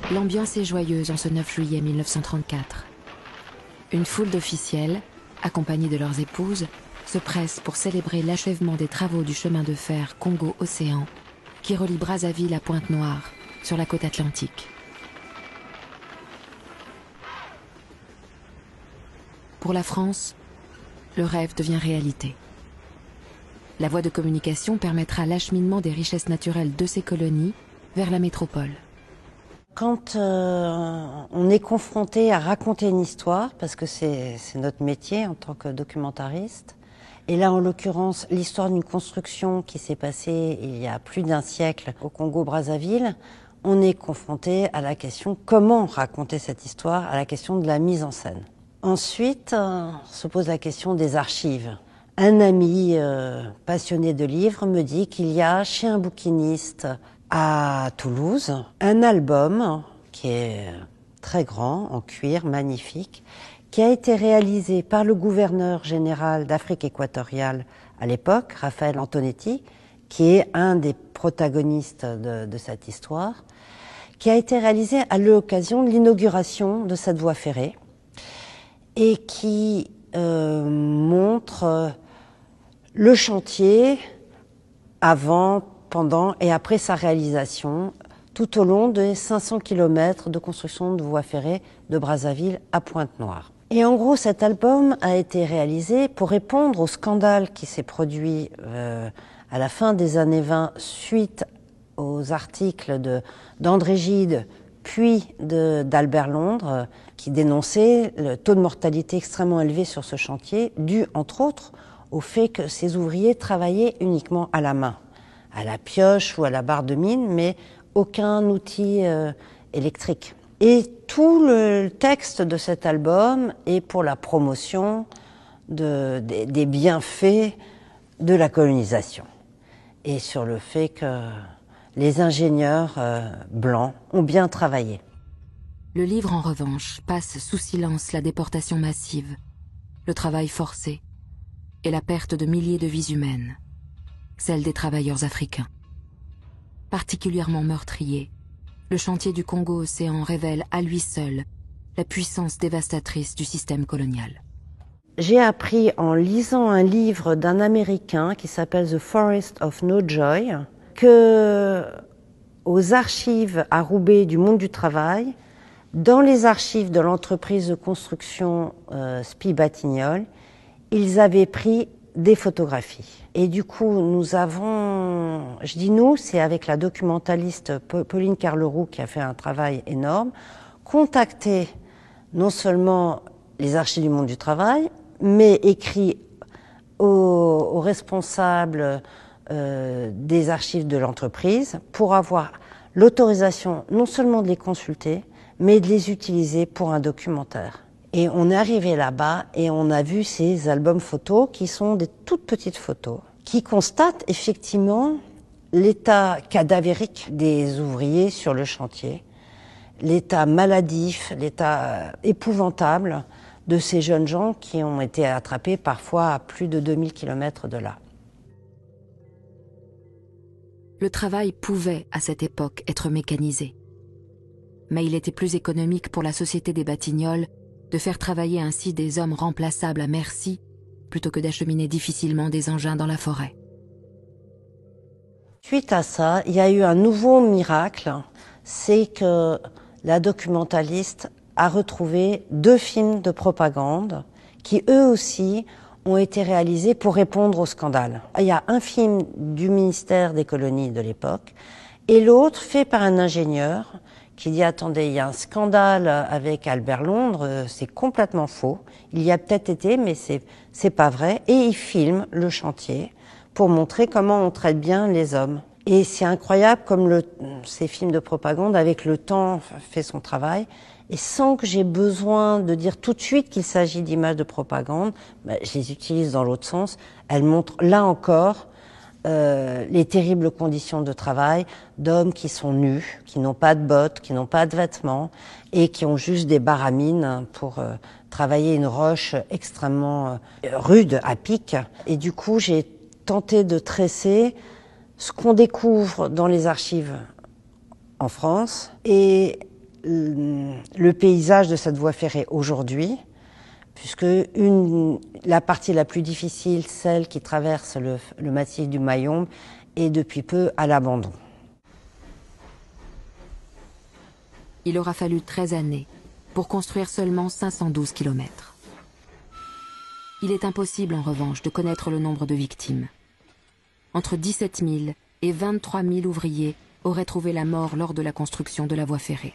L'ambiance est joyeuse en ce 9 juillet 1934. Une foule d'officiels, accompagnés de leurs épouses, se pressent pour célébrer l'achèvement des travaux du chemin de fer Congo-Océan, qui relie Brazzaville à Pointe-Noire, sur la côte atlantique. Pour la France, le rêve devient réalité. La voie de communication permettra l'acheminement des richesses naturelles de ces colonies vers la métropole. Quand on est confronté à raconter une histoire, parce que c'est notre métier en tant que documentariste, et là en l'occurrence l'histoire d'une construction qui s'est passée il y a plus d'1 siècle au Congo-Brazzaville, on est confronté à la question comment raconter cette histoire, à la question de la mise en scène. Ensuite, se pose la question des archives. Un ami passionné de livres me dit qu'il y a chez un bouquiniste à Toulouse un album qui est très grand, en cuir, magnifique, qui a été réalisé par le gouverneur général d'Afrique équatoriale à l'époque, Raphaël Antonetti, qui est un des protagonistes de cette histoire, qui a été réalisé à l'occasion de l'inauguration de cette voie ferrée et qui montre le chantier avant, pendant et après sa réalisation, tout au long des 500 km de construction de voie ferrée de Brazzaville à Pointe-Noire. Et en gros, cet album a été réalisé pour répondre au scandale qui s'est produit à la fin des années 20 suite aux articles d'André Gide puis d'Albert Londres qui dénonçaient le taux de mortalité extrêmement élevé sur ce chantier, dû entre autres au fait que ces ouvriers travaillaient uniquement à la main, à la pioche ou à la barre de mine, mais aucun outil électrique. Et tout le texte de cet album est pour la promotion des bienfaits de la colonisation et sur le fait que les ingénieurs blancs ont bien travaillé. Le livre, en revanche, passe sous silence la déportation massive, le travail forcé et la perte de milliers de vies humaines, celle des travailleurs africains. Particulièrement meurtrier, le chantier du Congo-Océan révèle à lui seul la puissance dévastatrice du système colonial. J'ai appris en lisant un livre d'un Américain qui s'appelle The Forest of No Joy que aux archives à Roubaix du Monde du Travail, dans les archives de l'entreprise de construction SPI Batignolles, ils avaient pris des photographies. Et du coup, nous avons, je dis nous, c'est avec la documentaliste Pauline Carleroux qui a fait un travail énorme, contacté non seulement les archives du Monde du Travail, mais écrit aux responsables des archives de l'entreprise pour avoir l'autorisation non seulement de les consulter, mais de les utiliser pour un documentaire. Et on est arrivé là-bas et on a vu ces albums photos qui sont des toutes petites photos qui constatent effectivement l'état cadavérique des ouvriers sur le chantier, l'état maladif, l'état épouvantable de ces jeunes gens qui ont été attrapés parfois à plus de 2000 km de là. Le travail pouvait, à cette époque, être mécanisé. Mais il était plus économique pour la société des Batignolles de faire travailler ainsi des hommes remplaçables à merci plutôt que d'acheminer difficilement des engins dans la forêt. Suite à ça, il y a eu un nouveau miracle, c'est que la documentaliste a retrouvé 2 films de propagande qui eux aussi ont été réalisés pour répondre au scandale. Il y a un film du ministère des colonies de l'époque et l'autre fait par un ingénieur qui dit « Attendez, il y a un scandale avec Albert Londres, c'est complètement faux. Il y a peut-être été, mais c'est pas vrai. » Et il filme le chantier pour montrer comment on traite bien les hommes. Et c'est incroyable comme ces films de propagande, avec le temps, fait son travail. Et sans que j'ai besoin de dire tout de suite qu'il s'agit d'images de propagande, je les utilise dans l'autre sens. Elles montrent, là encore, les terribles conditions de travail d'hommes qui sont nus, qui n'ont pas de bottes, qui n'ont pas de vêtements et qui ont juste des baramines pour travailler une roche extrêmement rude, à pic. Et du coup, j'ai tenté de tresser ce qu'on découvre dans les archives en France et le paysage de cette voie ferrée aujourd'hui, puisque la partie la plus difficile, celle qui traverse le massif du Mayombe, est depuis peu à l'abandon. Il aura fallu 13 années pour construire seulement 512 km. Il est impossible en revanche de connaître le nombre de victimes. Entre 17 000 et 23 000 ouvriers auraient trouvé la mort lors de la construction de la voie ferrée.